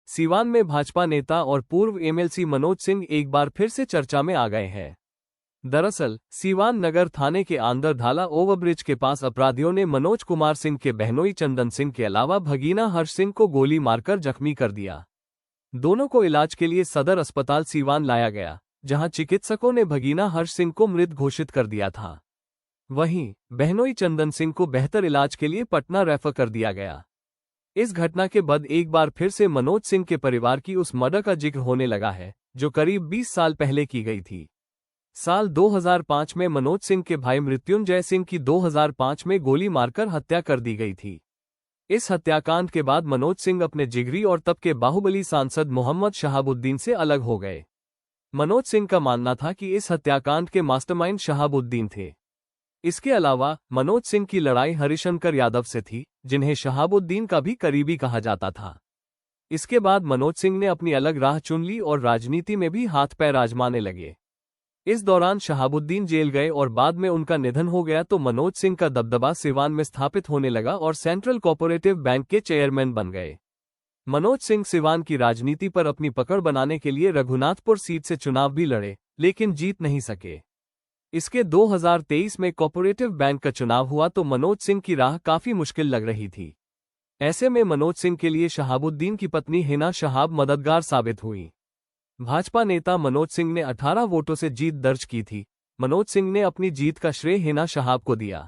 सीवान में भाजपा नेता और पूर्व एमएलसी मनोज सिंह एक बार फिर से चर्चा में आ गए हैं। दरअसल सीवान नगर थाने के आंदरढाला ओवरब्रिज के पास अपराधियों ने मनोज कुमार सिंह के बहनोई चंदन सिंह के अलावा भगीना हर्ष सिंह को गोली मारकर जख्मी कर दिया। दोनों को इलाज के लिए सदर अस्पताल सीवान लाया गया, जहां चिकित्सकों ने भगीना हर्ष सिंह को मृत घोषित कर दिया था। वहीं बहनोई चंदन सिंह को बेहतर इलाज के लिए पटना रेफर कर दिया गया। इस घटना के बाद एक बार फिर से मनोज सिंह के परिवार की उस मर्डर का जिक्र होने लगा है, जो करीब 20 साल पहले की गई थी। साल 2005 में मनोज सिंह के भाई मृत्युंजय सिंह की 2005 में गोली मारकर हत्या कर दी गई थी। इस हत्याकांड के बाद मनोज सिंह अपने जिगरी और तब के बाहुबली सांसद मोहम्मद शहाबुद्दीन से अलग हो गए। मनोज सिंह का मानना था कि इस हत्याकांड के मास्टरमाइंड शहाबुद्दीन थे। इसके अलावा मनोज सिंह की लड़ाई हरिशंकर यादव से थी, जिन्हें शहाबुद्दीन का भी करीबी कहा जाता था। इसके बाद मनोज सिंह ने अपनी अलग राह चुन ली और राजनीति में भी हाथ पैर आजमाने लगे। इस दौरान शहाबुद्दीन जेल गए और बाद में उनका निधन हो गया तो मनोज सिंह का दबदबा सीवान में स्थापित होने लगा और सेंट्रल कोऑपरेटिव बैंक के चेयरमैन बन गए। मनोज सिंह सीवान की राजनीति पर अपनी पकड़ बनाने के लिए रघुनाथपुर सीट से चुनाव भी लड़े, लेकिन जीत नहीं सके। इसके 2023 में कोऑपरेटिव बैंक का चुनाव हुआ तो मनोज सिंह की राह काफी मुश्किल लग रही थी। ऐसे में मनोज सिंह के लिए शहाबुद्दीन की पत्नी हिना शहाब मददगार साबित हुई। भाजपा नेता मनोज सिंह ने 18 वोटों से जीत दर्ज की थी। मनोज सिंह ने अपनी जीत का श्रेय हिना शहाब को दिया।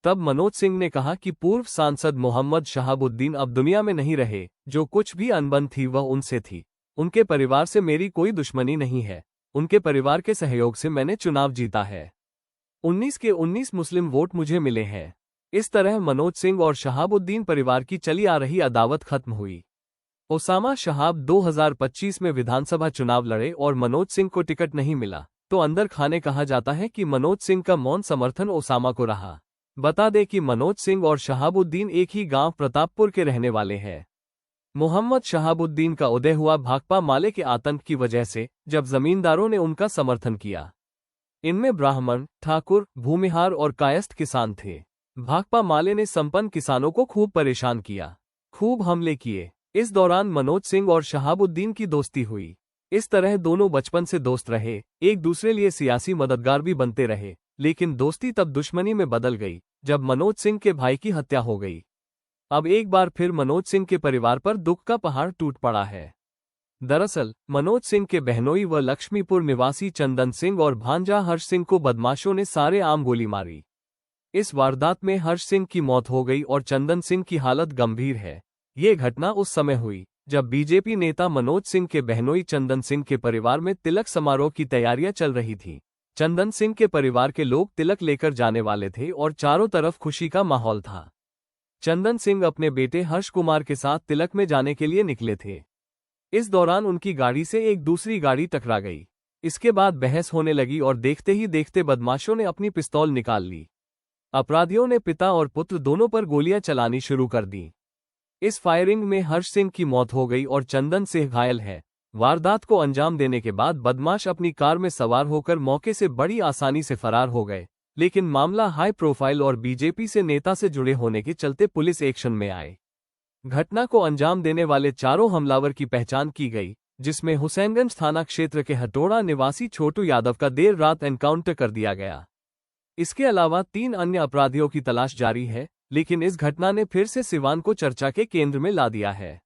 तब मनोज सिंह ने कहा कि पूर्व सांसद मोहम्मद शहाबुद्दीन अब दुनिया में नहीं रहे, जो कुछ भी अनबन थी वह उनसे थी। उनके परिवार से मेरी कोई दुश्मनी नहीं है, उनके परिवार के सहयोग से मैंने चुनाव जीता है। 19 के 19 मुस्लिम वोट मुझे मिले हैं। इस तरह मनोज सिंह और शहाबुद्दीन परिवार की चली आ रही अदावत खत्म हुई। ओसामा शहाब 2025 में विधानसभा चुनाव लड़े और मनोज सिंह को टिकट नहीं मिला, तो अंदर खाने कहा जाता है कि मनोज सिंह का मौन समर्थन ओसामा को रहा। बता दें कि मनोज सिंह और शहाबुद्दीन एक ही गांव प्रतापपुर के रहने वाले हैं। मोहम्मद शहाबुद्दीन का उदय हुआ भाकपा माले के आतंक की वजह से, जब जमींदारों ने उनका समर्थन किया। इनमें ब्राह्मण, ठाकुर, भूमिहार और कायस्थ किसान थे। भाकपा माले ने संपन्न किसानों को खूब परेशान किया, खूब हमले किए। इस दौरान मनोज सिंह और शहाबुद्दीन की दोस्ती हुई। इस तरह दोनों बचपन से दोस्त रहे, एक दूसरे लिए सियासी मददगार भी बनते रहे। लेकिन दोस्ती तब दुश्मनी में बदल गई जब मनोज सिंह के भाई की हत्या हो गई। अब एक बार फिर मनोज सिंह के परिवार पर दुख का पहाड़ टूट पड़ा है। दरअसल मनोज सिंह के बहनोई व लक्ष्मीपुर निवासी चंदन सिंह और भांजा हर्ष सिंह को बदमाशों ने सारे आम गोली मारी। इस वारदात में हर्ष सिंह की मौत हो गई और चंदन सिंह की हालत गंभीर है। ये घटना उस समय हुई जब बीजेपी नेता मनोज सिंह के बहनोई चंदन सिंह के परिवार में तिलक समारोह की तैयारियां चल रही थी। चंदन सिंह के परिवार के लोग तिलक लेकर जाने वाले थे और चारों तरफ खुशी का माहौल था। चंदन सिंह अपने बेटे हर्ष कुमार के साथ तिलक में जाने के लिए निकले थे। इस दौरान उनकी गाड़ी से एक दूसरी गाड़ी टकरा गई। इसके बाद बहस होने लगी और देखते ही देखते बदमाशों ने अपनी पिस्तौल निकाल ली। अपराधियों ने पिता और पुत्र दोनों पर गोलियां चलानी शुरू कर दी। इस फायरिंग में हर्ष सिंह की मौत हो गई और चंदन सिंह घायल है। वारदात को अंजाम देने के बाद बदमाश अपनी कार में सवार होकर मौके से बड़ी आसानी से फरार हो गए, लेकिन मामला हाई प्रोफाइल और बीजेपी से नेता से जुड़े होने के चलते पुलिस एक्शन में आए। घटना को अंजाम देने वाले चारों हमलावर की पहचान की गई, जिसमें हुसैनगंज थाना क्षेत्र के हटोड़ा निवासी छोटू यादव का देर रात एनकाउंटर कर दिया गया। इसके अलावा 3 अन्य अपराधियों की तलाश जारी है, लेकिन इस घटना ने फिर से सीवान को चर्चा के केंद्र में ला दिया है।